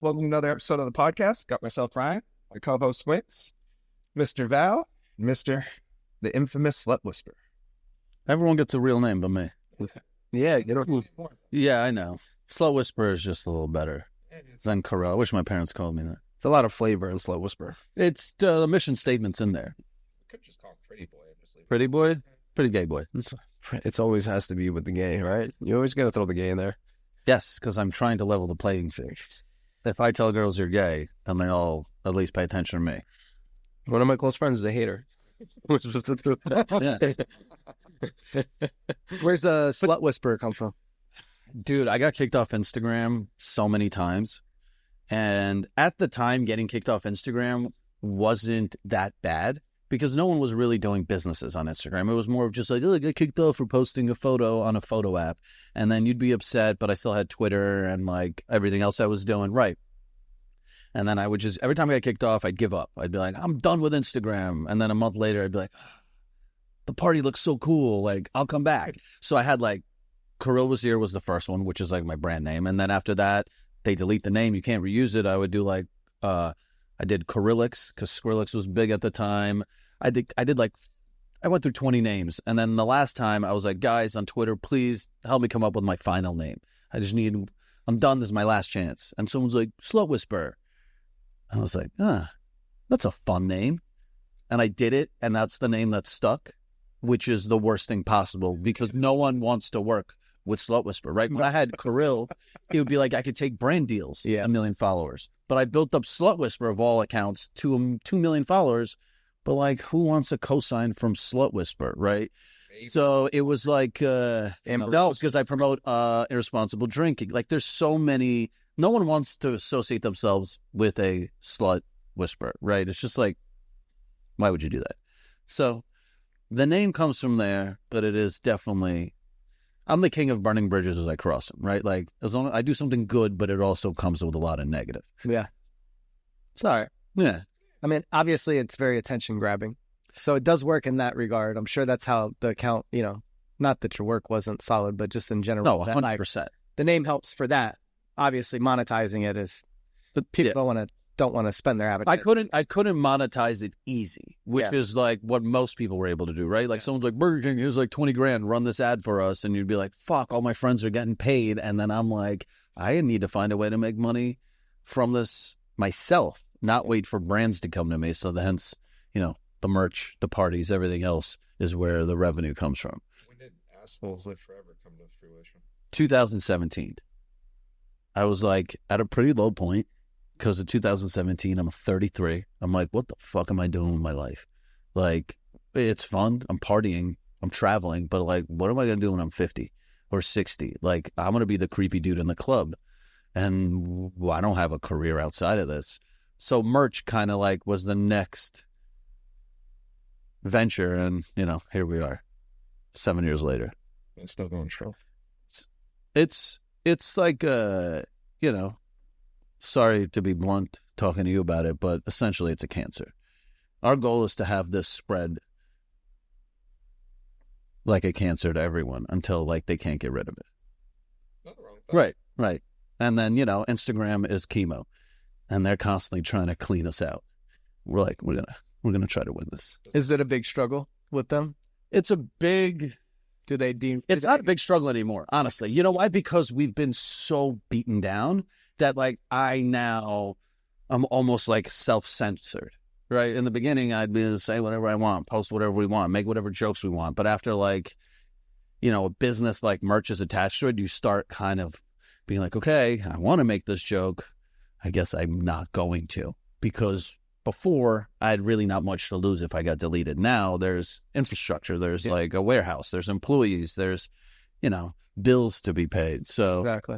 Welcome to another episode of the podcast. Got myself, Ryan, my co-host, Wix, Mr. Val, Mr. the infamous Slut Whisperer. Everyone gets a real name but me. Yeah, you know. Yeah, I know. Slut Whisperer is just a little better than Kirill. I wish my parents called me that. It's a lot of flavor in Slut Whisperer. It's the mission statement's in there. Could just call him Pretty Boy. Pretty boy? Pretty gay boy. It's always has to be with the gay, right? You always got to throw the gay in there. Yes, because I'm trying to level the playing field. If I tell girls you're gay, then they all at least pay attention to me. One of my close friends is a hater. Which was the truth. Yeah. Where's the Slut Whisperer come from? Dude, I got kicked off Instagram so many times. And at the time, getting kicked off Instagram wasn't that bad because no one was really doing businesses on Instagram. It was more of just like, oh, I got kicked off for posting a photo on a photo app. And then you'd be upset, but I still had Twitter and like everything else I was doing. Right. And then I would just, every time I got kicked off, I'd give up. I'd be like, I'm done with Instagram. And then a month later, I'd be like, the party looks so cool. Like, I'll come back. So I had like, Kirill was here was the first one, which is like my brand name. And then after that, they delete the name. You can't reuse it. I would do like, I did Kirillix because Skrillex was big at the time. I went through 20 names. And then the last time I was like, guys on Twitter, please help me come up with my final name. I'm done. This is my last chance. And someone's like, Slut Whisperer. I was like, that's a fun name. And I did it. And that's the name that stuck, which is the worst thing possible because no one wants to work with Slut Whisperer, right? When I had Kirill, it would be like I could take brand deals, 1 million followers. But I built up Slut Whisperer of all accounts to 2 million followers. But like, who wants a cosign from Slut Whisperer, right? So it was like, no, because I promote irresponsible drinking. Like there's so many, no one wants to associate themselves with a Slut Whisperer, right? It's just like, why would you do that? So the name comes from there, but it is definitely, I'm the king of burning bridges as I cross them, right? Like as long as I do something good, but it also comes with a lot of negative. Yeah. Sorry. Yeah. I mean, obviously it's very attention grabbing. So it does work in that regard. I'm sure that's how the account, not that your work wasn't solid, but just in general. No, 100%. The name helps for that. Obviously monetizing it is, people don't want to spend their advertising. I couldn't monetize it easy, which is like what most people were able to do, right? Like someone's like, Burger King, here's like 20 grand, run this ad for us. And you'd be like, fuck, all my friends are getting paid. And then I'm like, I need to find a way to make money from this myself, not wait for brands to come to me. So hence, the merch, the parties, everything else is where the revenue comes from. When did Assholes Live Forever come to fruition? 2017. I was like at a pretty low point. Because in 2017, I'm 33. I'm like, what the fuck am I doing with my life? Like, it's fun. I'm partying. I'm traveling. But, like, what am I going to do when I'm 50 or 60? Like, I'm going to be the creepy dude in the club. And I don't have a career outside of this. So merch kind of, like, was the next venture. And, here we are 7 years later. It's still going strong. It's like, sorry to be blunt talking to you about it, but essentially it's a cancer. Our goal is to have this spread like a cancer to everyone until like they can't get rid of it. Nothing wrong with that. Right. And then, Instagram is chemo and they're constantly trying to clean us out. We're like, we're gonna try to win this. Is it a big struggle with them? It's a big... It's not a big struggle anymore, honestly. You know why? Because we've been so beaten down that like I'm almost like self-censored, right? In the beginning, I'd be able to say whatever I want, post whatever we want, make whatever jokes we want. But after like, a business like merch is attached to it, you start kind of being like, okay, I want to make this joke. I guess I'm not going to, because before I had really not much to lose if I got deleted. Now there's infrastructure, there's like a warehouse, there's employees, there's, bills to be paid. So exactly.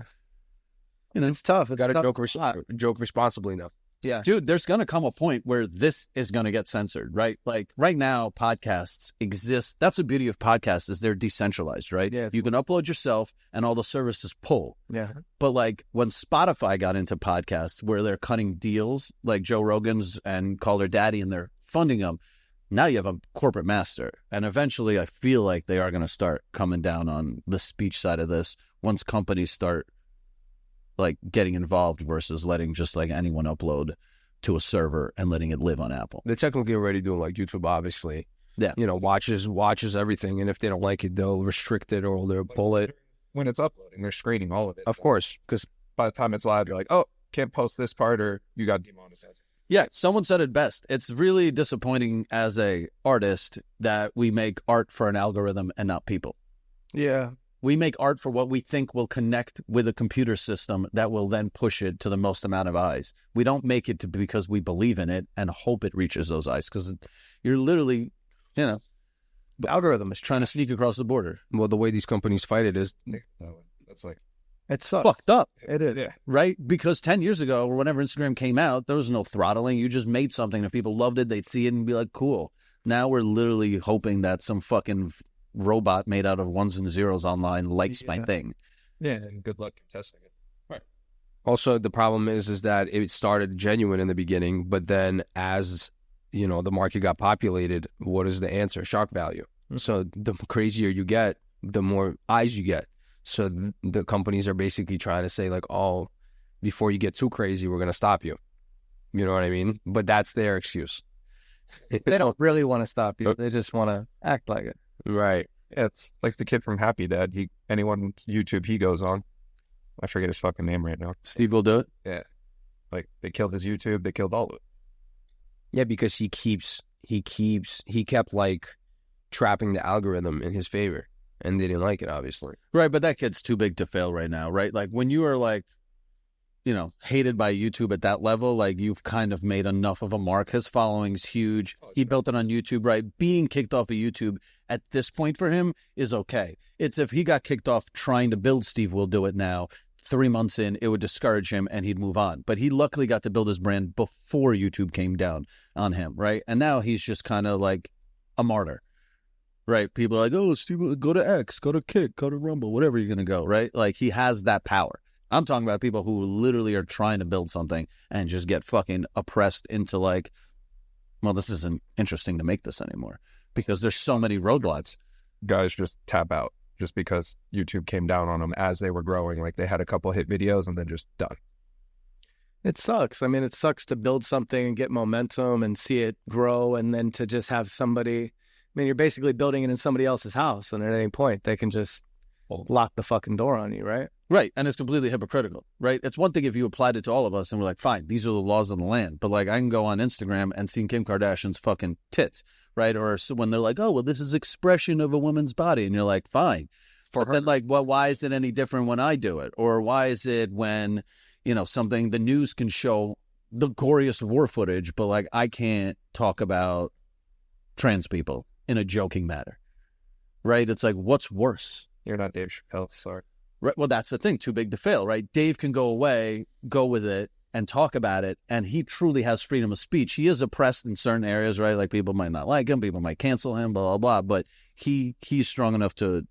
It's tough. It's got to joke responsibly now. Yeah. Dude, there's going to come a point where this is going to get censored, right? Like right now, podcasts exist. That's the beauty of podcasts is they're decentralized, right? Yeah. You can upload yourself and all the services pull. Yeah. But like when Spotify got into podcasts where they're cutting deals like Joe Rogan's and Call Her Daddy and they're funding them, now you have a corporate master. And eventually I feel like they are going to start coming down on the speech side of this once companies start like getting involved versus letting just like anyone upload to a server and letting it live on Apple. They're technically already doing like YouTube, obviously. Yeah. You know, watches everything, and if they don't like it, they'll restrict it or they'll pull it. When it's uploading, they're screening all of it. Of course, because By the time it's live, you're like, oh, can't post this part or you got demonetized. Yeah, someone said it best. It's really disappointing as a artist that we make art for an algorithm and not people. Yeah. We make art for what we think will connect with a computer system that will then push it to the most amount of eyes. We don't make it because we believe in it and hope it reaches those eyes, because you're literally, you know, The algorithm is trying to sneak across the border. well, the way these companies fight it is That's like, It sucks. Fucked up, It is. yeah. right? Because 10 years ago, or whenever Instagram came out, there was no throttling. You just made something. If people loved it, they'd see it and be like, cool. Now we're literally hoping that some fucking robot made out of ones and zeros online likes my thing. Yeah, and good luck contesting it. also the problem is that it started genuine in the beginning, but then as you know the market got populated, what is the answer? Shock value. So the crazier you get, the more eyes you get. So the companies are basically trying to say like, oh, before you get too crazy, we're gonna stop you. You know what I mean? But that's their excuse. They don't really want to stop you. They just want to act like it. Right. Yeah, it's like the kid from Happy Dad. Anyone's YouTube he goes on. I forget his fucking name right now. Steve will do it. Yeah. Like they killed his YouTube, they killed all of it. Yeah, because he kept like trapping the algorithm in his favor, and they didn't like it, obviously. Right, but that kid's too big to fail right now, right? Like when you are like, you know, hated by YouTube at that level, like you've kind of made enough of a mark. His following's huge. He built it on YouTube, right? Being kicked off of YouTube at this point for him is okay. It's if he got kicked off trying to build Steve Will Do It now, 3 months in, it would discourage him and he'd move on. But he luckily got to build his brand before YouTube came down on him, right? And now he's just kind of like a martyr, right? People are like, oh, Steve, go to X, go to Kick, go to Rumble, whatever you're going to go, right? Like he has that power. I'm talking about people who literally are trying to build something and just get fucking oppressed into like, well, this isn't interesting to make this anymore because there's so many roadblocks. Guys just tap out just because YouTube came down on them as they were growing. Like they had a couple hit videos and then just done. It sucks. I mean, it sucks to build something and get momentum and see it grow, and then to just have somebody. I mean, you're basically building it in somebody else's house, and at any point they can just lock the fucking door on you, right? Right. And it's completely hypocritical, right? It's one thing if you applied it to all of us and we're like, fine, these are the laws of the land. But like I can go on Instagram and see Kim Kardashian's fucking tits, right? Or so when they're like, oh, well, this is expression of a woman's body. And you're like, fine. But then like, well, why is it any different when I do it? Or why is it when, you know, something, the news can show the goriest war footage, but like I can't talk about trans people in a joking manner, right? It's like, what's worse? You're not Dave Chappelle, sorry. Right. Well, that's the thing. Too big to fail, right? Dave can go away, go with it, and talk about it, and he truly has freedom of speech. He is oppressed in certain areas, right? Like people might not like him, people might cancel him, blah, blah, blah. But he's strong enough to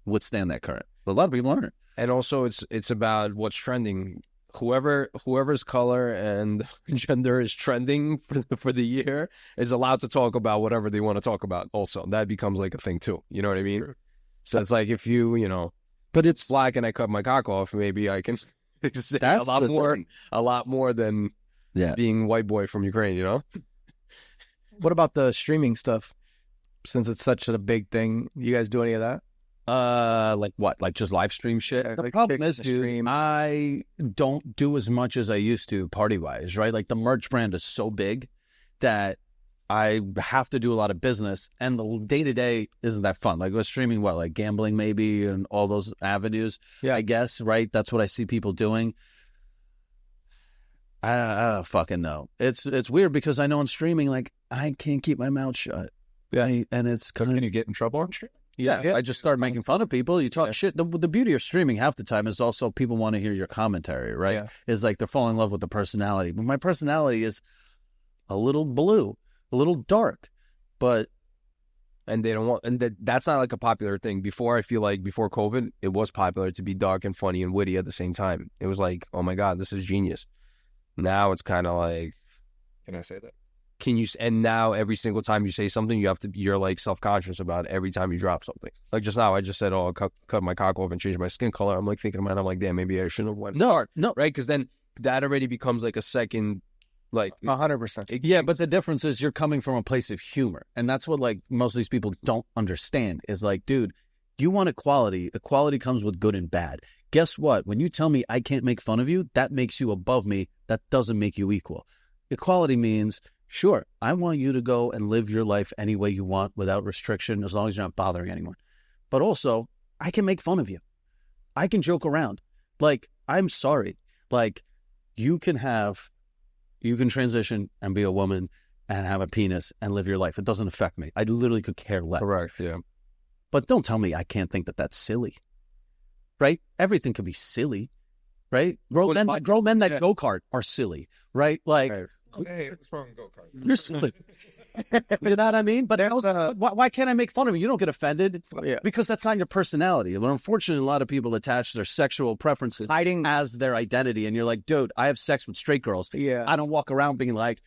withstand that current. But a lot of people aren't. And also, it's about what's trending. Whoever's color and gender is trending for the year is allowed to talk about whatever they want to talk about. Also, that becomes like a thing too. You know what I mean? So it's like if you know. But it's black and I cut my cock off, maybe I can say That's a lot more than being white boy from Ukraine, you know? What about the streaming stuff? Since it's such a big thing, you guys do any of that? Like what? Like just live stream shit? Yeah, The like problem Kick is, the dude, stream. I don't do as much as I used to party-wise, right? Like the merch brand is so big that I have to do a lot of business, and the day-to-day isn't that fun. Like, we're streaming what, like gambling maybe and all those avenues, I guess, right? That's what I see people doing. I don't fucking know. It's weird because I know in streaming, like, I can't keep my mouth shut. Yeah, and it's kind Can of... you get in trouble on stream? Yeah, I just start making fun of people. You talk shit. The beauty of streaming half the time is also people want to hear your commentary, right? Yeah. Is like they're falling in love with the personality. But my personality is a little blue, a little dark, but And they don't want, and that's not like a popular thing. Before, I feel like before COVID, it was popular to be dark and funny and witty at the same time. It was like, oh my God, this is genius. Now it's kind of like, Can I say that? and now every single time you say something, you're like self-conscious about it every time you drop something. Like just now, I just said, oh, I'll cut my cock off and change my skin color. I'm like thinking about it. I'm like, damn, maybe I shouldn't have went. No, right? Because then that already becomes like a second, like 100%. Yeah, but the difference is you're coming from a place of humor. And that's what like most of these people don't understand is like, dude, you want equality. Equality comes with good and bad. Guess what? When you tell me I can't make fun of you, that makes you above me. That doesn't make you equal. Equality means, sure, I want you to go and live your life any way you want without restriction, as long as you're not bothering anyone. But also, I can make fun of you. I can joke around. Like, I'm sorry. Like, you can transition and be a woman and have a penis and live your life. It doesn't affect me. I literally could care less. correct. Yeah. But don't tell me I can't think that that's silly. Right? Everything can be silly. Right? Grown men that go-kart are silly. Right? Like, Hey, what's wrong with go-kart? you're silly. You know what I mean? But why can't I make fun of you? You don't get offended because that's not your personality. But unfortunately, a lot of people attach their sexual preferences as their identity. And you're like, dude, I have sex with straight girls. Yeah. I don't walk around being like,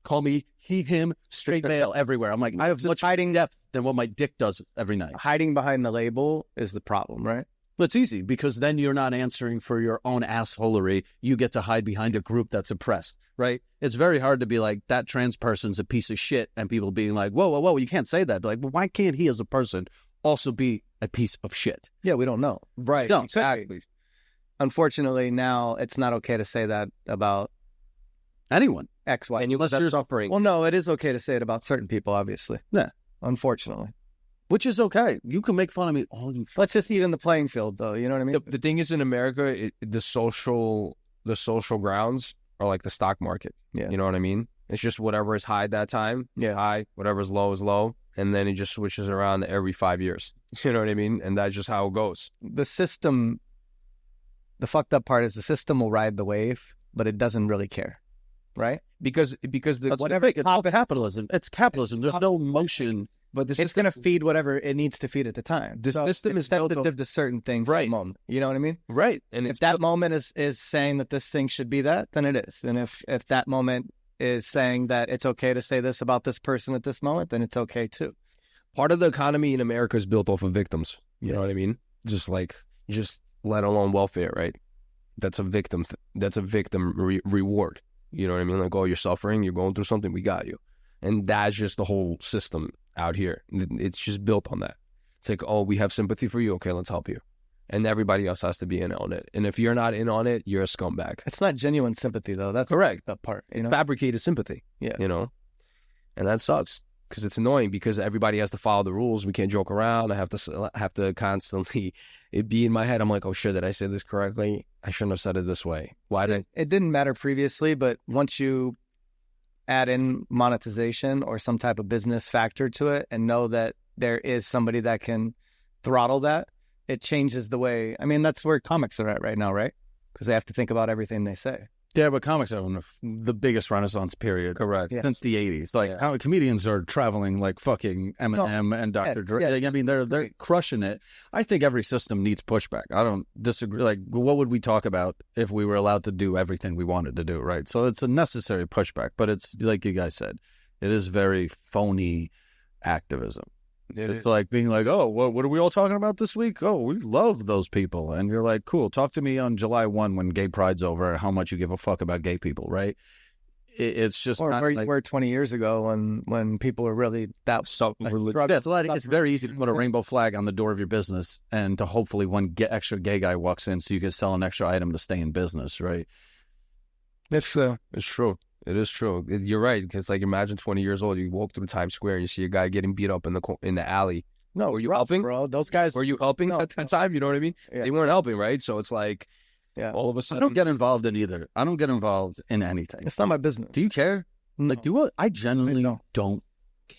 call me he, him, straight male everywhere. I'm like, I have much hiding depth than what my dick does every night. Hiding behind the label is the problem, right? Well, it's easy because then you're not answering for your own assholery. You get to hide behind a group that's oppressed, right? It's very hard to be like, that trans person's a piece of shit, and people being like, whoa, you can't say that. But like, well, why can't he as a person also be a piece of shit? Yeah, we don't know. Right. No, Exactly. Unfortunately, now it's not okay to say that about anyone. X, Y. And unless you're suffering. Well, no, it is okay to say it about certain people, obviously. Yeah. Unfortunately. Which is okay. You can make fun of me all you Let's just even the playing field, though. You know what I mean? The thing is, in America, the social grounds are like the stock market. Yeah. You know what I mean? It's just whatever is high that time, Yeah. high. Whatever is low, and then it just switches around every 5 years. You know what I mean? And that's just how it goes. The system, the fucked up part is the system will ride the wave, but it doesn't really care, right? Because whatever. It's capitalism. It's capitalism. There's no motion. But It's going to feed whatever it needs to feed at the time. The system is it's sensitive to certain things Right. at the moment. You know what I mean? right, and If that moment is saying that this thing should be that, then it is. And if that moment is saying that it's okay to say this about this person at this moment, then it's okay too. part of the economy in America is built off of victims. You know what I mean? Just let alone welfare, right? That's a victim. That's a victim reward. You know what I mean? Like, oh, you're suffering, you're going through something, we got you. And that's just the whole system out here. It's just built on that. It's like, oh, we have sympathy for you. Okay, let's help you. And everybody else has to be in on it. And if you're not in on it, you're a scumbag. It's not genuine sympathy, though. That's correct. That part. It's fabricated sympathy. Yeah. You know? And that sucks because it's annoying because everybody has to follow the rules. We can't joke around. I have to constantly it be in my head. I'm like, oh shit, did I say this correctly? I shouldn't have said it this way. Why did it didn't matter previously, but once you add in monetization or some type of business factor to it and know that there is somebody that can throttle that, it changes the way. I mean, that's where comics are at right now, right? Because they have to think about everything they say. Yeah, but comics are in the biggest renaissance period. Correct. Since the 80s. Like, how comedians are traveling like fucking Eminem and Dr. Dre. I mean, they're crushing it. I think every system needs pushback. I don't disagree. Like, what would we talk about if we were allowed to do everything we wanted to do, right? So it's a necessary pushback, but it's, like you guys said, it is very phony activism. It's like being like, oh, what are we all talking about this week? Oh, we love those people. And you're like, cool, talk to me on July 1 when gay pride's over, how much you give a fuck about gay people, right? It's just or not where like, you were 20 years ago when people were really that it's very easy to put a rainbow flag on the door of your business and to hopefully one extra gay guy walks in so you can sell an extra item to stay in business, right? It's true. It is true. You're right. Because like, imagine 20 years old, you walk through Times Square and you see a guy getting beat up in the alley. No, were you helping, bro? Those guys. Were you helping at that time? You know what I mean? Yeah. They weren't helping, right? So it's like, all of a sudden, I don't get involved in either. I don't get involved in anything. It's not my business. Do you care? No. Like, I genuinely don't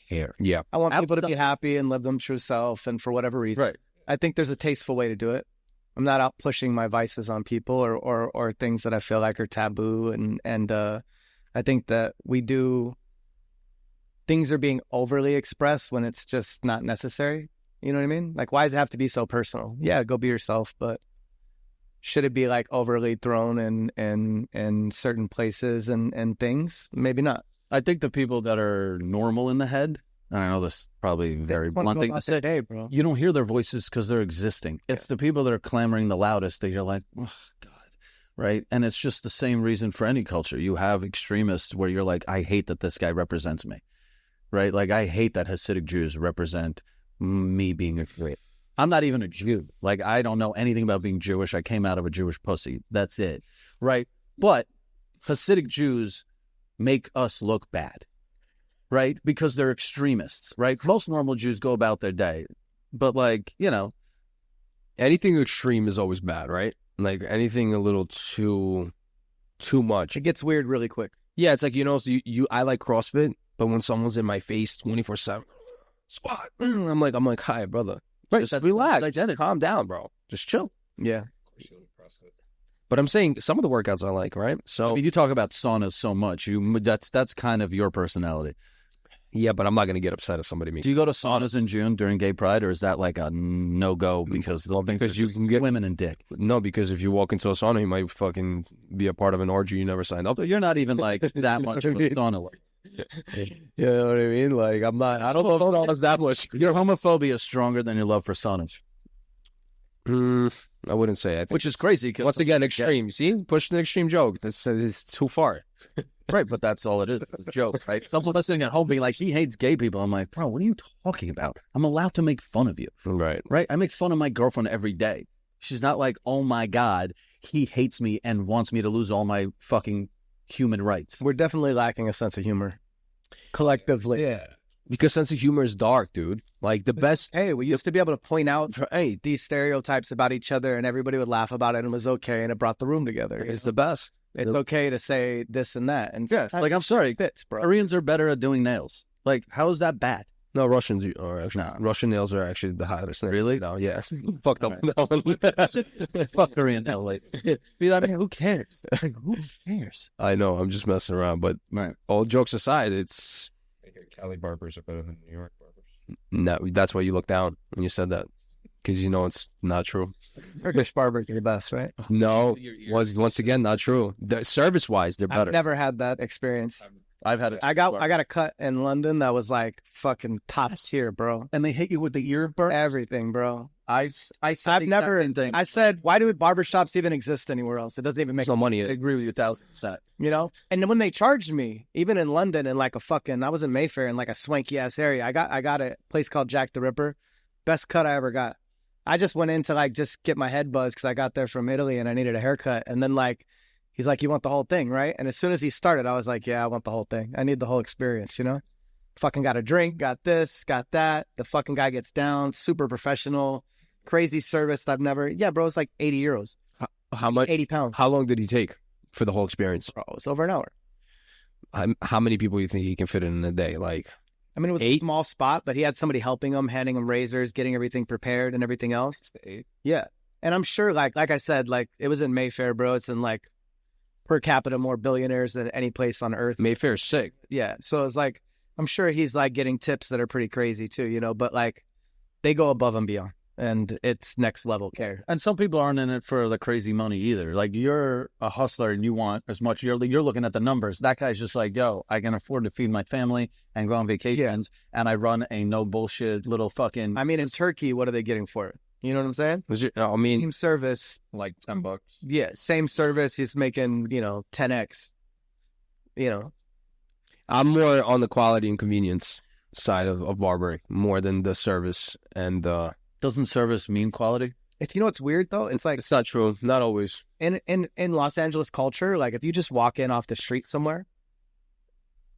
care. Yeah, I want people to be happy and live them true self, and for whatever reason, right? I think there's a tasteful way to do it. I'm not out pushing my vices on people or things that I feel like are taboo, and I think that things are being overly expressed when it's just not necessary. You know what I mean? Like, why does it have to be so personal? Yeah, go be yourself, but should it be like overly thrown in certain places and things? Maybe not. I think the people that are normal in the head, and I know this is probably a very blunt thing to say, bro. you don't hear their voices because they're existing. It's the people that are clamoring the loudest that you're like, oh, God, right? And it's just the same reason for any culture. You have extremists where you're like, I hate that this guy represents me, right? Like, I hate that Hasidic Jews represent me being a Jew. I'm not even a Jew. Like, I don't know anything about being Jewish. I came out of a Jewish pussy. That's it, right? But Hasidic Jews make us look bad, right? Because they're extremists, right? Most normal Jews go about their day. But, like, you know. Anything extreme is always bad, right? Like, anything a little too much. It gets weird really quick. Yeah, it's like, you know, I like CrossFit, but when someone's in my face 24/7, squat, I'm like, hi, brother. Right, Just relax. Like, Calm down, bro. Just chill. Yeah. But I'm saying some of the workouts I like, right? So I mean, you talk about saunas so much. That's kind of your personality. yeah, but I'm not gonna get upset if somebody meets. Do you go to saunas in June during Gay Pride, or is that like a no-go because they'll think because you you can get women and dick? No, because if you walk into a sauna, you might fucking be a part of an orgy you never signed up. So you're not even like that much of a sauna. You know what I mean? Like, I'm not. I don't know if sauna's that much. Your homophobia is stronger than your love for saunas, I wouldn't say. I think which is crazy. Because once again, extreme. You see, push an extreme joke. That's it's too far. right, but that's all it is. It's a joke, right? Someone listening at home being like, he hates gay people. I'm like, bro, what are you talking about? I'm allowed to make fun of you, Right. right? I make fun of my girlfriend every day. She's not like, oh my God, he hates me and wants me to lose all my fucking human rights. We're definitely lacking a sense of humor. Collectively. Yeah. Because sense of humor is dark, dude. Like the best. Hey, we used to be able to point out Hey, these stereotypes about each other and everybody would laugh about it and it was okay and it brought the room together. it's the best. It's okay to say this and that. And Yeah, like, I'm sorry, it fits, bro. Koreans are better at doing nails. Like, how is that bad? No, Russians are actually. Nah. Russian nails are actually the hottest. Really? No, yeah. Fucked up. All Fuck Korean nail ladies. You know what I mean? Who cares? Like, who cares? I know. I'm just messing around, but Right. all jokes aside, it's Cali barbers are better than New York barbers. no. That's why you look down when you said that, because you know it's not true. Turkish barbers are the best, right? No, once again, not true. Service wise, they're better. I've never had that experience. I've had it. I got a cut in London that was like fucking top tier, bro. And they hit you with the ear burn. Everything, bro. I said I've the never. exact same thing. I said, why do barbershops even exist anywhere else? It doesn't even make There's no money I in it. agree with you 1,000%. you know. And then when they charged me, even in London, in like a fucking, I was in Mayfair in like a swanky ass area. I got a place called Jack the Ripper, best cut I ever got. I just went in to like just get my head buzzed because I got there from Italy and I needed a haircut. And then like he's like, you want the whole thing, right? And as soon as he started, I was like, yeah, I want the whole thing. I need the whole experience, you know. Fucking got a drink, got this, got that. The fucking guy gets down, super professional, crazy service. I've never. Yeah, bro, it's like 80 euros, How much? 80 pounds. How long did he take for the whole experience? Bro, it's over an hour. How many people do you think he can fit in a day? Like, I mean, it was a 8? small spot, but he had somebody helping him, handing him razors, getting everything prepared and everything else. 6 to 8. Yeah. And I'm sure, like I said, like it was in Mayfair, bro. It's in like per capita more billionaires than any place on earth. Mayfair's sick. Yeah. So it's like, I'm sure he's like getting tips that are pretty crazy too, you know, but like they go above and beyond and it's next level care. And some people aren't in it for the crazy money either. Like, you're a hustler and you want as much. You're looking at the numbers. That guy's just like, yo, I can afford to feed my family and go on vacations, and I run a no bullshit little fucking. I mean, in Turkey, what are they getting for it? You know what I'm saying? I mean, Same service. Like $10. Yeah. Same service. He's making, 10X, I'm more on the quality and convenience side of barbering more than the service and the. Doesn't service mean quality? It's, what's weird though? It's like It's not true. Not always. in Los Angeles culture, like if you just walk in off the street somewhere,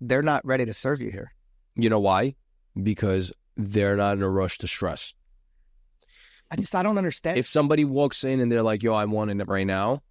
they're not ready to serve you here. You know why? Because they're not in a rush to stress. I don't understand. If somebody walks in and they're like, yo, I'm wanting it right now,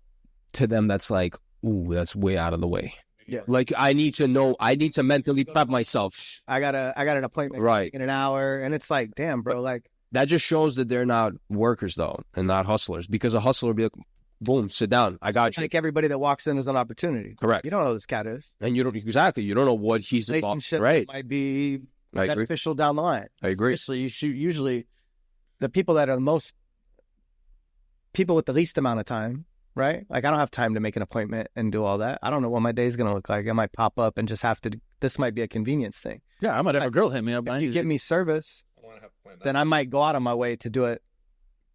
to them, that's like, ooh, that's way out of the way. Yeah. Like, I need to mentally prep myself. I got an appointment Right. in an hour, and it's like, damn, bro, like That just shows that they're not workers, though, and not hustlers. Because a hustler would be like, boom, sit down. I got you. like everybody that walks in is an opportunity. Correct. You don't know who this cat is. And you don't know what he's about. Relationship Right. might be I agree. beneficial down the line. I agree. Especially usually the people that are the most people with the least amount of time, right? Like I don't have time to make an appointment and do all that. I don't know what my day is going to look like. I might pop up and just have to this might be a convenience thing. Yeah, I might have a girl hit me up. If you give me service, then I might go out of my way to do it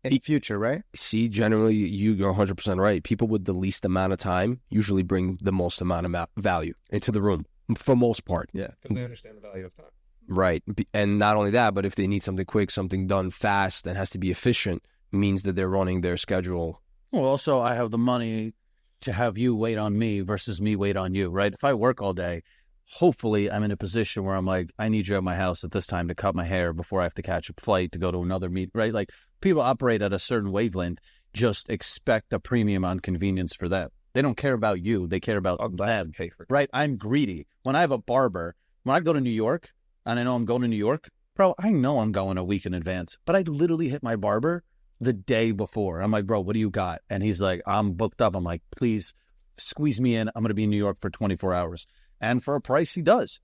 in the future, right? See, generally, you're 100% right. People with the least amount of time usually bring the most amount of value into the room, for most part. Yeah, because they understand the value of time. Right. And not only that, but if they need something quick, something done fast and has to be efficient, means that they're running their schedule. Well, also, I have the money to have you wait on me versus me wait on you, right? If I work all day, hopefully I'm in a position where I'm like, I need you at my house at this time to cut my hair before I have to catch a flight to go to another meet, right? Like, people operate at a certain wavelength, just expect a premium on convenience for them. They don't care about you. They care about them, right? I'm greedy. When I have a barber, when I go to New York, and I know I'm going to New York, bro, I know I'm going a week in advance, but I literally hit my barber the day before. I'm like, bro, what do you got? And he's like, I'm booked up. I'm like, please squeeze me in. I'm going to be in New York for 24 hours. And for a price, he does.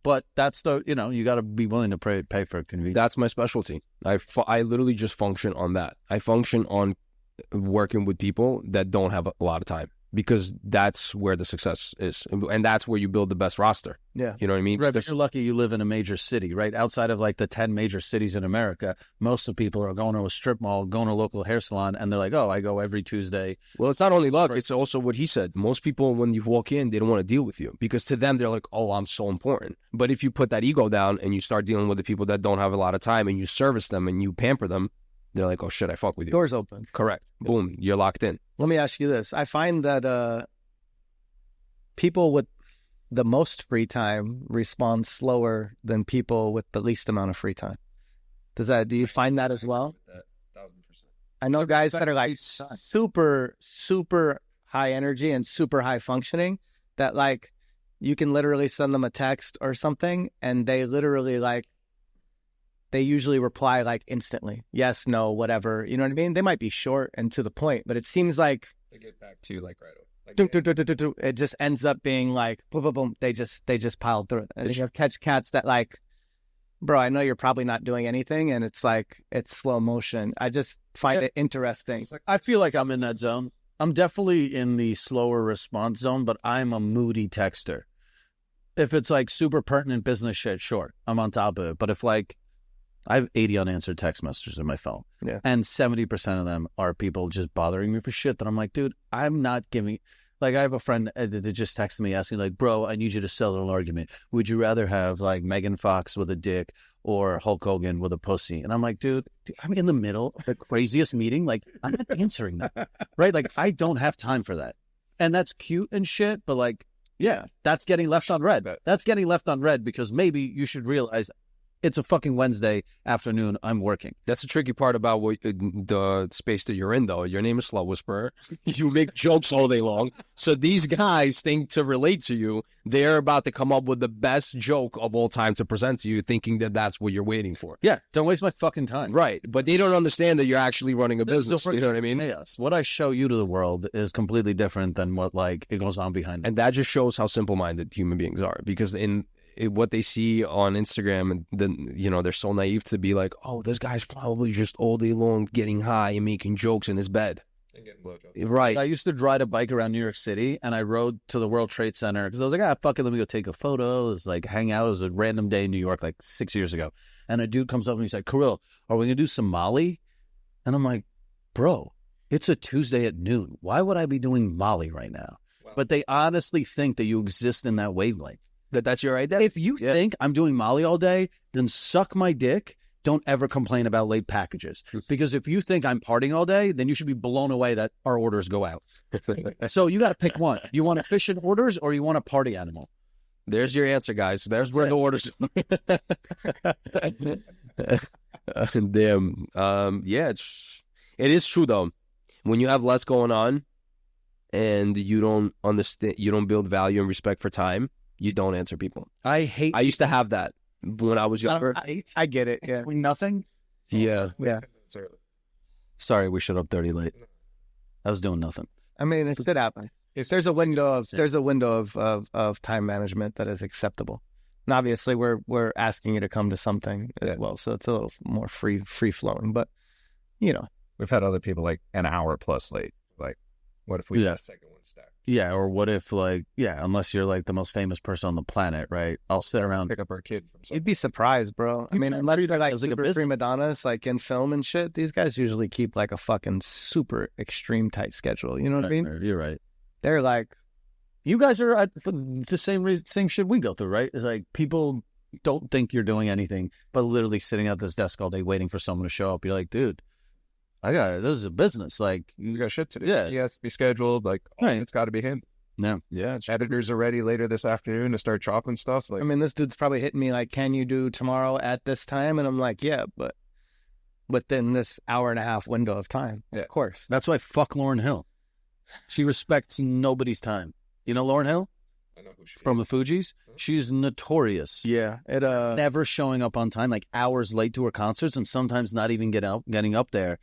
But that's the, you got to be willing to pay for convenience. That's my specialty. I literally just function on that. I function on working with people that don't have a lot of time, because that's where the success is. And that's where you build the best roster. Yeah. You know what I mean? Right, but you're lucky you live in a major city, right? Outside of like the 10 major cities in America, most of the people are going to a strip mall, going to a local hair salon, and they're like, oh, I go every Tuesday. Well, it's not only luck, it's also what he said. Most people, when you walk in, they don't want to deal with you, because to them, they're like, oh, I'm so important. But if you put that ego down and you start dealing with the people that don't have a lot of time, and you service them and you pamper them, they're like, oh, shit, I fuck with you. Doors open. Correct. Boom, you're locked in. Let me ask you this. I find that people with the most free time respond slower than people with the least amount of free time. Do you find that as well? 1,000%. I know guys that are like super, super high energy and super high functioning, that like you can literally send them a text or something and they literally like, they usually reply like instantly. Yes, no, whatever. You know what I mean? They might be short and to the point, but it seems like They get back to you like right away. it just ends up being like boom, boom, boom. They just piled through it. And you catch cats that like, bro, I know you're probably not doing anything, and it's like it's slow motion. I just find it interesting. I feel like I'm in that zone. I'm definitely in the slower response zone, but I'm a moody texter. If it's like super pertinent business shit, sure, I'm on top of it. But if like I have 80 unanswered text messages on my phone, and 70% of them are people just bothering me for shit that I'm like, dude, I'm not giving. Like, I have a friend that just texted me asking, like, bro, I need you to settle an argument. Would you rather have, like, Megan Fox with a dick or Hulk Hogan with a pussy? And I'm like, dude, I'm in the middle of the craziest meeting. Like, I'm not answering that, right? Like, I don't have time for that. And that's cute and shit, but, like, yeah, that's getting left on red. That's getting left on red because maybe you should realize it's a fucking Wednesday afternoon. I'm working. That's the tricky part about the space that you're in, though. Your name is Slut Whisperer. You make jokes all day long. So these guys think to relate to you, they're about to come up with the best joke of all time to present to you, thinking that that's what you're waiting for. Yeah, don't waste my fucking time. Right, but they don't understand that you're actually running a business. You know what I mean? Yes. What I show you to the world is completely different than what, like, it goes on behind it. And that just shows how simple-minded human beings are, because what they see on Instagram, and then they're so naive to be like, oh, this guy's probably just all day long getting high and making jokes in his bed and getting blowjobs. Right. I used to ride a bike around New York City, and I rode to the World Trade Center because I was like, fuck it, let me go take a photo. It was like hang out. It was a random day in New York like 6 years ago, and a dude comes up and he's like, Kirill, are we gonna do some Molly? And I'm like, bro, it's a Tuesday at noon. Why would I be doing Molly right now? Wow. But they honestly think that you exist in that wavelength. That's your identity. If you think I'm doing Molly all day, then suck my dick. Don't ever complain about late packages. Because if you think I'm partying all day, then you should be blown away that our orders go out. So you got to pick one. You want efficient orders or you want a party animal? There's your answer, guys. There's where the orders. Damn. Yeah, it is true though. When you have less going on, and you don't understand, you don't build value and respect for time, you don't answer people. I used to have that when I was younger. I get it. Yeah. Nothing? Yeah. Yeah. Sorry, we showed up 30 late. I was doing nothing. I mean, it could happen. There's a window of time management that is acceptable. And obviously we're asking you to come to something as well. So it's a little more free flowing. But we've had other people like an hour plus late. Like, what if we just second one stack? Yeah, or what if, like, unless you're, like, the most famous person on the planet, right? I'll sit around. Pick up our kid from somewhere. You'd be surprised, bro. I mean, unless they're like as, like, a super business. prima donnas, like in film and shit, these guys usually keep like a fucking super extreme tight schedule. You know what I mean? You're right. They're like, You guys are at the same shit we go through, right? It's like people don't think you're doing anything, but literally sitting at this desk all day waiting for someone to show up. You're like, dude, I got it. This is a business. Like, You got shit to do. Yeah. He has to be scheduled. Like, Right. it's got to be him. no. Yeah, it's Editors are ready later this afternoon to start chopping stuff. Like, I mean, this dude's probably hitting me like, can you do tomorrow at this time? And I'm like, yeah, but within this hour and a half window of time, Yeah. of course. That's why fuck Lauryn Hill. She respects nobody's time. You know Lauryn Hill I know who she from is. the Fugees? She's notorious. Yeah, it Never showing up on time, like hours late to her concerts, and sometimes not even getting up there.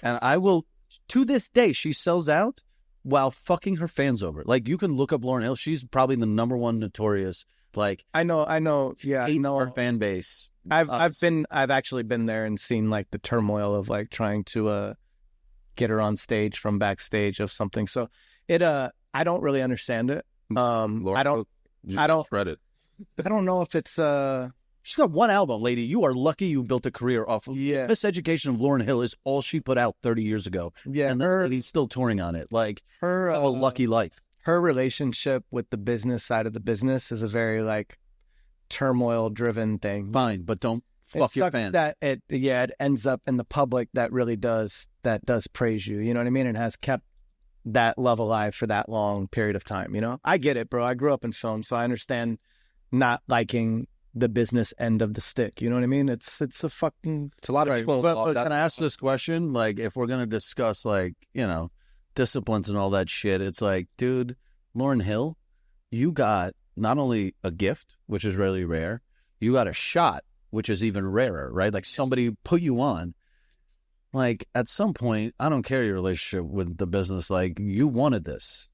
And I will, to this day, she sells out while fucking her fans over. Like, you can look up Lauryn Hill. She's probably the number one notorious, like, I know. Yeah, I hates know. her fan base. I've actually been there and seen like the turmoil of like trying to get her on stage from backstage of something. So it I don't really understand it. Laura, I don't shred it. know if it's She's got one album, lady. You are lucky you built a career off of Yeah. Miseducation of Lauryn Hill is all she put out 30 years ago. yeah And this lady's still touring on it. Like, her a lucky life. her relationship with the business side of the business is a very like turmoil driven thing. Fine, but don't It fuck your sucks fans. that it ends up in the public that really does praise you. You know what I mean? And has kept that love alive for that long period of time. You know, I get it, bro. I grew up in film, so I understand not liking the business end of the stick. You know what I mean? It's a fucking It's a lot of Right. people. But can I ask this question? Like, if we're going to discuss, like, disciplines and all that shit, it's like, dude, Lauryn Hill, you got not only a gift, which is really rare, you got a shot, which is even rarer, right? Like, somebody put you on. Like, at some point, I don't care your relationship with the business. Like, you wanted this.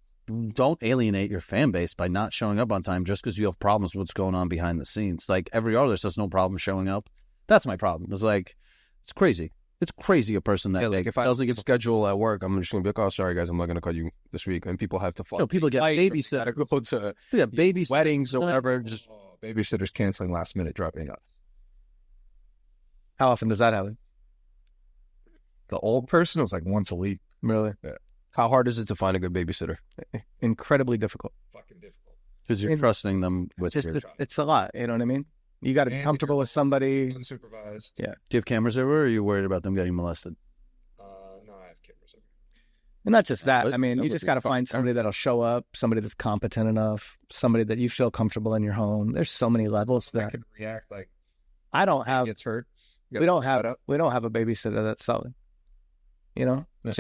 Don't alienate your fan base by not showing up on time just because you have problems with what's going on behind the scenes. Like, every artist has no problem showing up. That's my problem. It's like, it's crazy. It's crazy a person that Like if I doesn't give schedule at work, I'm just gonna be like, oh, sorry guys, I'm not gonna cut you this week, and people have to follow. people get babysitters. Gotta go to Yeah, babysitters. weddings or whatever. Just Babysitters canceling last minute dropping us. how often does that happen? The old person was like once a week. Really, how hard is it to find a good babysitter? incredibly difficult. Fucking difficult. Because you're And trusting them with Just your... it's a lot. You know what I mean? You got to be And comfortable with somebody. Unsupervised. Yeah. Do you have cameras everywhere, or are you worried about them getting molested? No, I have cameras. And not just that. But I mean, that you would just be got to fucking find somebody that'll show up, somebody that's competent enough, somebody that you feel comfortable in your home. There's so many levels That that can react like I don't he have. gets hurt. You We gotta don't pick that have. up. We don't have a babysitter that's solid. You know, Yeah.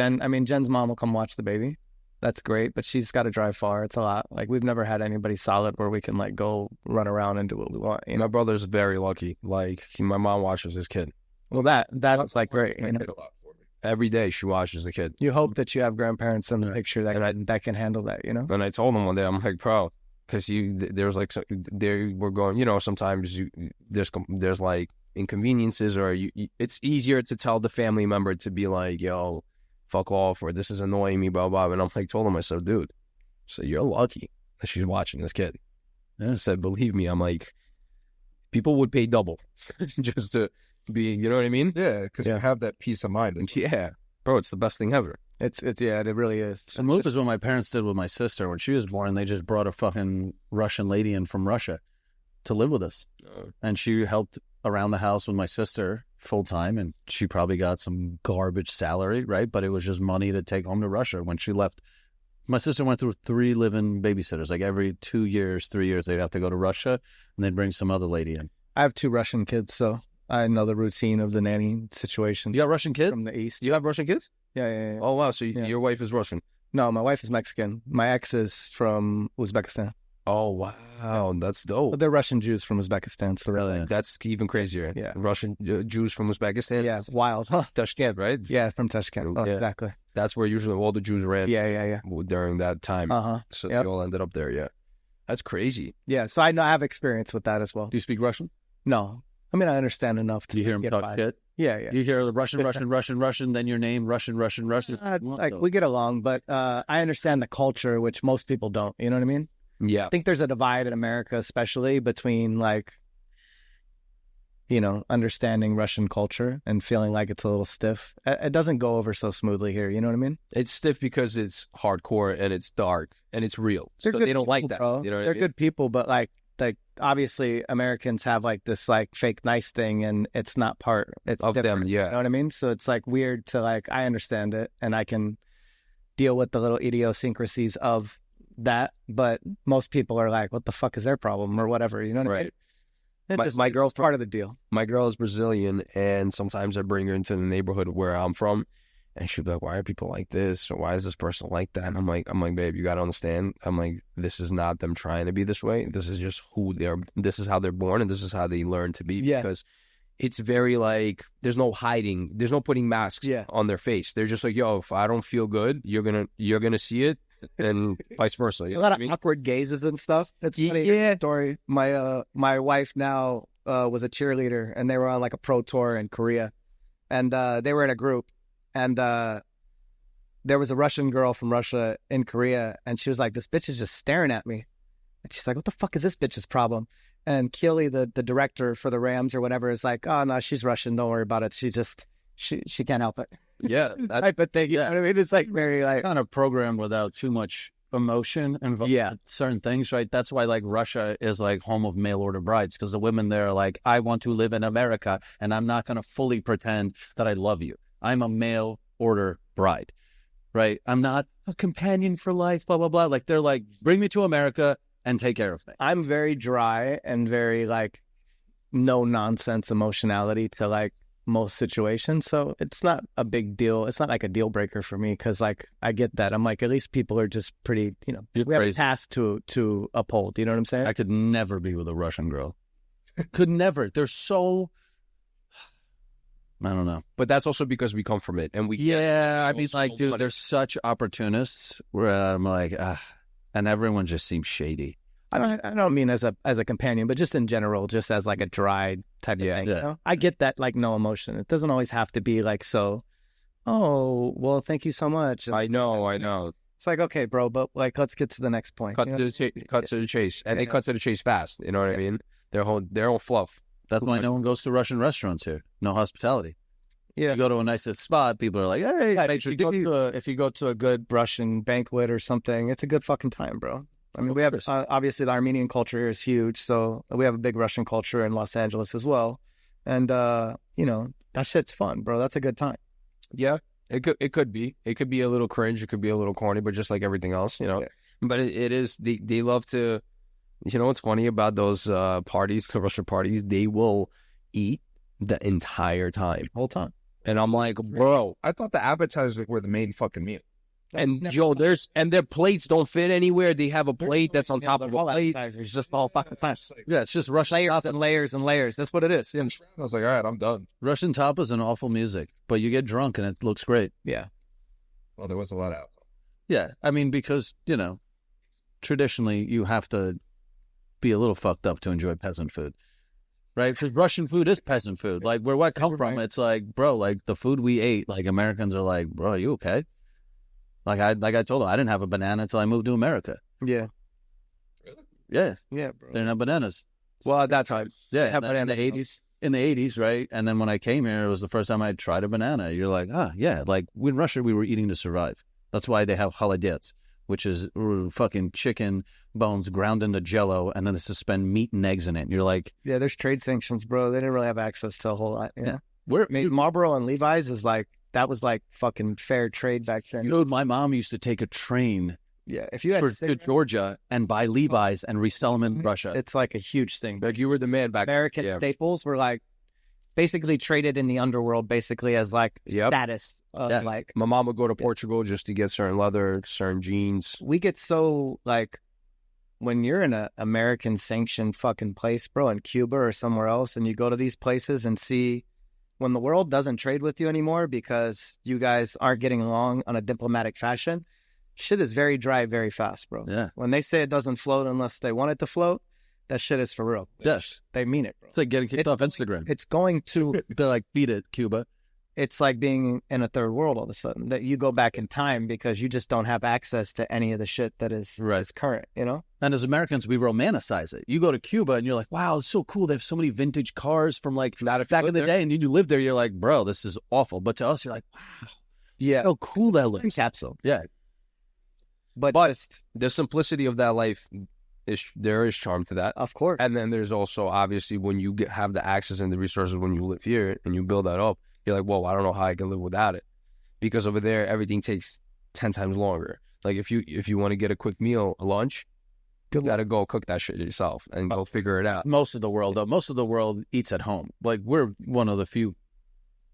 Jen's mom will come watch the baby. That's great, but she's got to drive far. It's a lot. Like we've never had anybody solid where we can like go run around and do what we want. You know. My brother's very lucky. Like my mom watches his kid Well, that's like great. My You know? kid a lot for me. every day. She watches the kid, You hope that you have grandparents in the picture that And that can handle that. You know. and I told him one day, I'm like, bro, because there's like there we're going. You know, sometimes there's like inconveniences, or it's easier to tell the family member to be like, yo, fuck off, or this is annoying me, blah blah. And I'm like, told him, I said, dude, so you're lucky that she's watching this kid. And I said, believe me, I'm like, people would pay double just to be, you know what I mean? Yeah, because Yeah. you have that peace of mind. And yeah, bro, it's the best thing ever. It really is. The move is what my parents did with my sister when she was born. They just brought a fucking Russian lady in from Russia to live with us. And she helped around the house with my sister full time, and she probably got some garbage salary, right? But it was just money to take home to Russia. When she left, my sister went through 3 living babysitters. Like every 2 years, 3 years, they'd have to go to Russia and they'd bring some other lady in. I have 2 Russian kids, so I know the routine of the nanny situation You got Russian kids? from the East. You have Russian kids? Yeah. Oh wow, so Yeah. your wife is Russian? No, my wife is Mexican. My ex is from Uzbekistan. Oh wow, that's But dope. they're Russian Jews from Uzbekistan, so Really? really, That's even crazier. Yeah. Russian Jews from Uzbekistan. yeah, it's wild, huh? Tashkent, right? Yeah, from Tashkent. Oh, Yeah. exactly. That's where usually all the Jews ran. Yeah. During that time. Uh-huh. So Yep. they all ended up there. Yeah, that's crazy. Yeah, so I have experience with that as well. Do you speak Russian? No, I mean, I understand enough to Do you hear him get talk by. shit? Yeah, yeah. You hear the Russian, then your name, Russian. Like we get along, but I understand the culture, which most people don't. You know what I mean? Yeah. I think there's a divide in America, especially between like, you know, understanding Russian culture and feeling like it's a little stiff. It doesn't go over so smoothly here. You know what I mean? It's stiff because it's hardcore and it's dark and it's real. They're So good they don't like people, that. bro. You know what They're I mean? good people, but like obviously Americans have like this like fake nice thing, and it's not part. It's Of them, different, yeah. You know what I mean? So it's like weird to like. I understand it, and I can deal with the little idiosyncrasies of that, but most people are like, "What the fuck is their problem?" or whatever. You know what I mean? Right. My girl's part of the deal. My girl is Brazilian, and sometimes I bring her into the neighborhood where I'm from, and she'll be like, "Why are people like this? Or why is this person like that?" And I'm like, babe, you gotta understand. I'm like, this is not them trying to be this way. This is just who they're. This is how they're born, and this is how they learn to be. Yeah. Because it's very like there's no hiding, there's no putting masks on their face. They're just like, yo, if I don't feel good, you're gonna see it, and vice versa. You A know lot what of I mean? awkward gazes and stuff. It's funny. Yeah. Story. My wife now was a cheerleader, and they were on like a pro tour in Korea, and they were in a group, and there was a Russian girl from Russia in Korea, and she was like, "This bitch is just staring at me," and she's like, "What the fuck is this bitch's problem?" And Kirill, the director for the Rams or whatever, is like, "Oh no, she's Russian. Don't worry about it. She can't help it." Yeah, Type of thing. You know what I mean? It's like very like Kind of programmed without too much emotion involved. Yeah. In certain things, right? That's why like Russia is like home of mail order brides, because the women there are like, I want to live in America, and I'm not going to fully pretend that I love you. I'm a mail order bride, right? I'm not a companion for life, blah, blah, blah. Like they're like, bring me to America and take care of me. I'm very dry and very like no nonsense emotionality to like most situations, so it's not a big deal. It's not like a deal breaker for me, because like I get that. I'm like, at least people are just pretty, you know, You're we have a crazy. task to uphold. You know what I'm saying? I could never be with a Russian girl. Could never. They're so, I don't know. but that's also because we come from it, and we Yeah, I get mean, so like, dude, much. they're such opportunists where I'm like, and everyone just seems shady. I don't mean as a companion, but just in general, just as like a dry type of thing. Yeah. You know? I get that, like no emotion. It doesn't always have to be like so. Oh well, thank you so much. I know. It's like, okay, bro, but like let's get to the next point. Cut you know? to the chase, and they Yeah. cut to the chase fast. You know what I mean? Their whole fluff. That's why no one goes to Russian restaurants here. No hospitality. Yeah. You go to a nice spot, people are like, hey, Yeah, maitre if you go to a good Russian banquet or something, it's a good fucking time, bro. I mean, we have obviously the Armenian culture here is huge, so we have a big Russian culture in Los Angeles as well, and you know, that shit's fun, bro. That's a good time. Yeah, it could be a little cringe, it could be a little corny, but just like everything else, you know. Yeah. But it is they love to. You know what's funny about those parties, the Russian parties? They will eat the entire time, Whole time. and I'm like, bro. I thought the appetizers were the main fucking meal. And Joe, their plates don't fit anywhere. They have a plate that's on top of a plate. It's just the whole fucking time. Yeah, it's just Russian Layers tapas. and layers and layers. That's what it is. Yeah. I was like, all right, I'm done. Russian tapas and awful music, but you get drunk and it looks great. Yeah. Well, there was a lot of alcohol. Yeah, I mean, because, you know, traditionally you have to be a little fucked up to enjoy peasant food, right? Because Russian food is peasant food. Like, where I come from, it's like, bro, like the food we ate, like Americans are like, bro, are you okay? Like I told them, I didn't have a banana until I moved to America. Yeah. Yeah, Yeah, bro. they didn't have bananas. Well, at that time, Yeah, have in the bananas. 80s. In the 80s, right? And then when I came here, it was the first time I tried a banana. You're like, yeah. Like, in Russia, we were eating to survive. That's why they have holodets, which is fucking chicken bones ground into Jell-O, and then they suspend meat and eggs in it. And you're like, Yeah, there's trade sanctions, bro. They didn't really have access to a whole lot. Yeah. where, I mean, Marlboro and Levi's is like, that was like fucking fair trade back then. dude, my mom used to take a train Yeah. If you had to cigarettes, Georgia and buy Levi's and resell them in Russia. it's like a huge thing. like you were the man back. American yeah. staples were like basically traded in the underworld, basically as like Yep. status. Yeah. Like My mom would go to Portugal just to get certain leather, certain jeans. we get so like when you're in a American sanctioned fucking place, bro, in Cuba or somewhere else, and you go to these places and see when the world doesn't trade with you anymore because you guys aren't getting along on a diplomatic fashion, shit is very dry very fast, bro. Yeah. When they say it doesn't float unless they want it to float, that shit is for real. Yes. They mean it, bro. It's like getting kicked off Instagram. It's going to, They're like, beat it, Cuba. it's like being in a third world all of a sudden, that you go back in time because you just don't have access to any of the shit that is current, you know? And as Americans, we romanticize it. You go to Cuba and you're like, wow, it's so cool. They have so many vintage cars from like back in the day. And you live there, you're like, bro, this is awful. But to us, you're like, wow, Yeah. how cool that looks. Capsule. Yeah. But just, the simplicity of that life there is charm to that. of course. And then there's also obviously when you have the access and the resources when you live here and you build that up, you're like, whoa, I don't know how I can live without it. Because over there, everything takes 10 times longer. Like if you want to get a quick meal, a lunch, you got to go cook that shit yourself and go figure it out. Most of the world, though, most of the world eats at home. Like we're one of the few,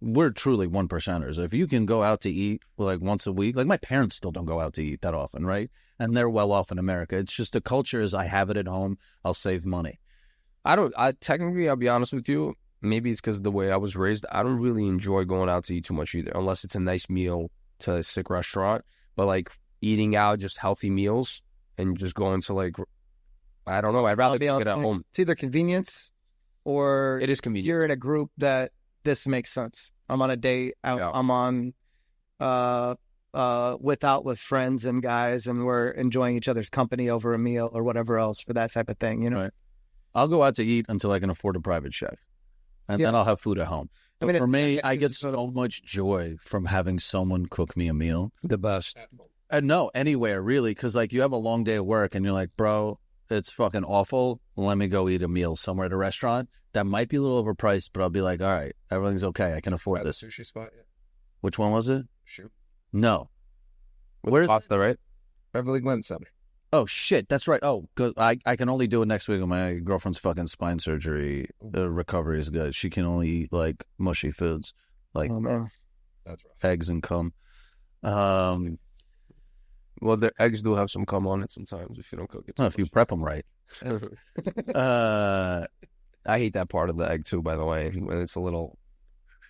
we're truly 1%ers. If you can go out to eat like once a week, like my parents still don't go out to eat that often, right? And they're well off in America. It's just the culture is I have it at home. I'll save money. Technically, I'll be honest with you. Maybe it's because of the way I was raised. I don't really enjoy going out to eat too much either, unless it's a nice meal to a sick restaurant. But like eating out, just healthy meals and just going to like, I don't know. I'd rather be cook it at home. It's either convenience or It is convenient. you're in a group that this makes sense. I'm on a date. I'm on with friends and guys, and we're enjoying each other's company over a meal or whatever else for that type of thing, you know? Right. I'll go out to eat until I can afford a private chef. And then I'll have food at home. But for me, I get so much joy from having someone cook me a meal. The best. And no, anywhere really, because like you have a long day of work and you're like, bro, it's fucking awful. Let me go eat a meal somewhere at a restaurant. That might be a little overpriced, but I'll be like, all right, everything's okay. I can afford this. Sushi spot yet? Which one was it? Shoot. No. Where's pasta, right? Beverly Glen Center. Oh, shit. That's right. Oh, good. I can only do it next week when my girlfriend's fucking spine surgery. Recovery is good. She can only eat like mushy foods, like Oh, man. That's rough. eggs and cum. Well, the eggs do have some cum on it sometimes if you don't cook it. If you prep them right. I hate that part of the egg too, by the way, when it's a little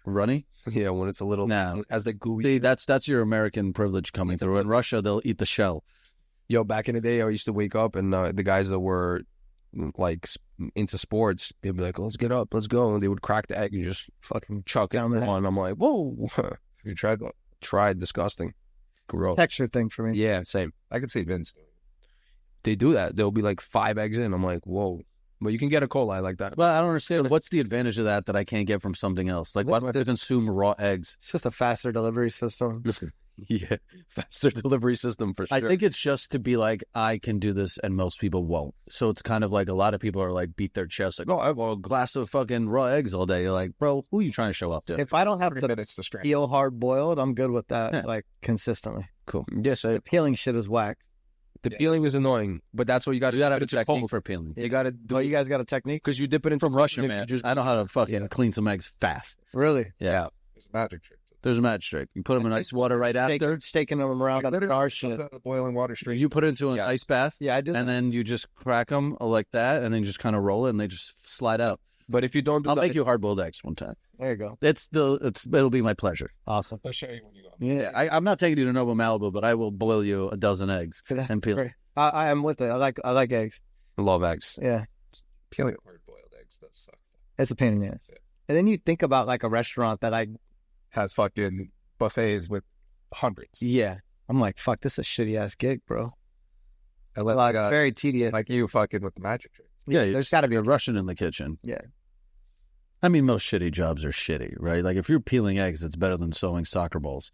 Runny? Yeah, when it's a little as the gooey. See, that's your American privilege coming through. In Russia, they'll eat the shell. Yo, back in the day, I used to wake up and the guys that were like into sports, they'd be like, "Let's get up, let's go," and they would crack the egg and just fucking chuck it on. I'm like, "Whoa!" Have you tried that? Tried, disgusting, gross. Texture thing for me. Yeah, same. I could see Vince doing it. They do that. There'll be like 5 eggs in. I'm like, "Whoa!" But you can get a coli like that. Well, I don't understand. What's the advantage of that I can't get from something else? Like, why do I have to consume raw eggs? It's just a faster delivery system. Yeah, faster delivery system for sure. I think it's just to be like, I can do this and most people won't. So it's kind of like a lot of people are like beat their chest like, oh, I have a glass of fucking raw eggs all day. You're like, bro, who are you trying to show up to? If I don't have 30 the minutes to strain. peel hard boiled, I'm good with that, Yeah. like consistently. Cool. Yes, The peeling shit is whack. the peeling is annoying, but that's what you got. You gotta have a It's technique cold. for peeling. You got to do Oh, you guys got a technique? because you dip it in From Russia, and man. you just I know how to fucking clean some eggs fast. Really? Yeah. There's a magic trick. There's a magic trick. You put them in ice water right after. Shaking them around on the jar shit. The boiling water straight. You put it into an ice bath. Yeah, I do that. And then you just crack them like that, and then you just kind of roll it, and they just slide out. But if you don't do I'll that, make you hard-boiled eggs one time. There you go. It'll be my pleasure. Awesome. I'll show you when you go. Yeah. I'm not taking you to Noble Malibu, but I will boil you a dozen eggs That's and peel. great. I am with it. I like eggs. love eggs. Yeah. Peeling hard boiled eggs does suck. It's a pain in the ass. Yeah. And then you think about like a restaurant that Has fucking buffets with hundreds. I'm like, fuck, this is a shitty ass gig, bro. And let Like, very tedious. like you fucking with the magic trick. Yeah, there's got to be a Russian in the kitchen. Yeah. I mean, most shitty jobs are shitty, right? Like, if you're peeling eggs, it's better than sewing soccer balls,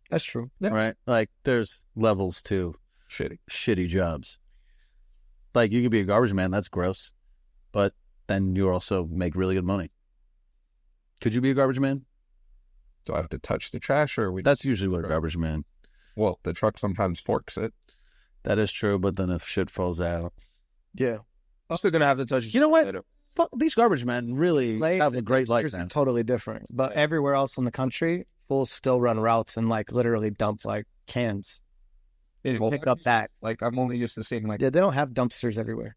That's true. Yeah. right? Like, there's levels to Shitty. shitty jobs. Like, you could be a garbage man. That's gross. But then you also make really good money. Could you be a garbage man? Do I have to touch the trash or we That's usually what a garbage man. Well, the truck sometimes forks it. That is true, but then if shit falls out. Yeah. I'm still gonna have to touch. You know what? Later. Fuck, these garbage men really have a great life Dumpsters now. are totally different. But everywhere else in the country, fools still run routes and like literally dump like cans. Pick up that. Like I'm only used to seeing like Yeah, they don't have dumpsters everywhere.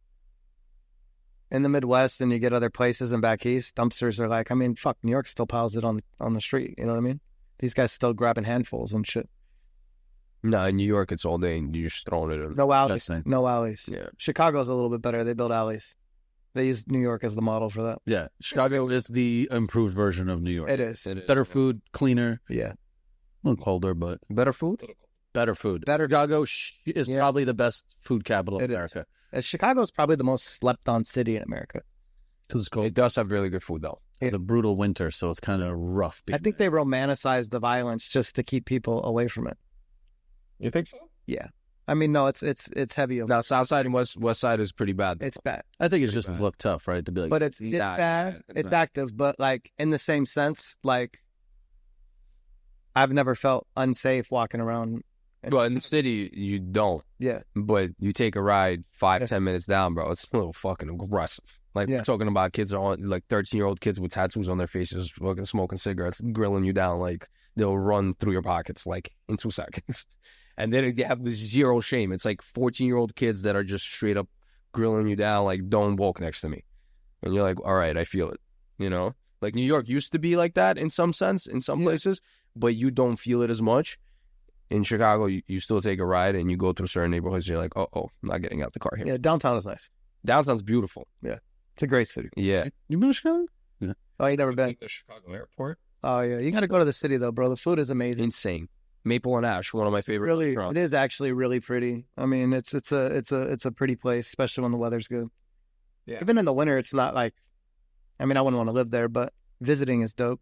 In the Midwest, and you get other places and back east, dumpsters are like, I mean, fuck, New York still piles it on the street. You know what I mean? These guys still grabbing handfuls and shit. No, in New York, it's all day and you're just throwing it in. No alleys. That's nice. No alleys. Yeah. Chicago's a little bit better. They build alleys. They use New York as the model for that. Yeah, Chicago is the improved version of New York. It is. Better food, cleaner, Yeah. a little colder, but Better food? better food. Better. Chicago is Yeah. probably the best food capital of It is. America Chicago's probably the most slept on city in America. because it's cold. It does have really good food, though. It's a brutal winter, so it's kind of rough. I think they romanticize the violence just to keep people away from it. You think so? Yeah. I mean, no, it's heavy. Now, South Side and West Side is pretty bad. It's bad. I think it's just bad. look tough, right? To be like, But it's Nah, bad. it's It's not. active, but like in the same sense, like I've never felt unsafe walking around. But in the city, you don't. Yeah. But you take a ride 5-10 minutes down, bro. It's a little fucking aggressive. Like, Yeah. we're talking about kids on, like 13-year-old kids with tattoos on their faces, fucking smoking cigarettes, grilling you down. Like, they'll run through your pockets, like, in 2 seconds. And then they have zero shame. It's like 14-year-old kids that are just straight up grilling you down, like, don't walk next to me. And you're like, all right, I feel it. You know? Like, New York used to be like that in some sense, in some places, but you don't feel it as much. In Chicago, you still take a ride and you go through certain neighborhoods. And you're like, oh, I'm not getting out the car here. Yeah, downtown is nice. Downtown's beautiful. It's a great city. Yeah. you been to Chicago? Oh, you never been? The Chicago airport. Oh yeah, you got to go to the city though, bro. The food is amazing. Insane. Maple and Ash, one of my favorite Really, restaurants. it is actually really pretty. I mean, it's a pretty place, especially when the weather's good. Yeah. Even in the winter, it's not like. I mean, I wouldn't want to live there, but visiting is dope.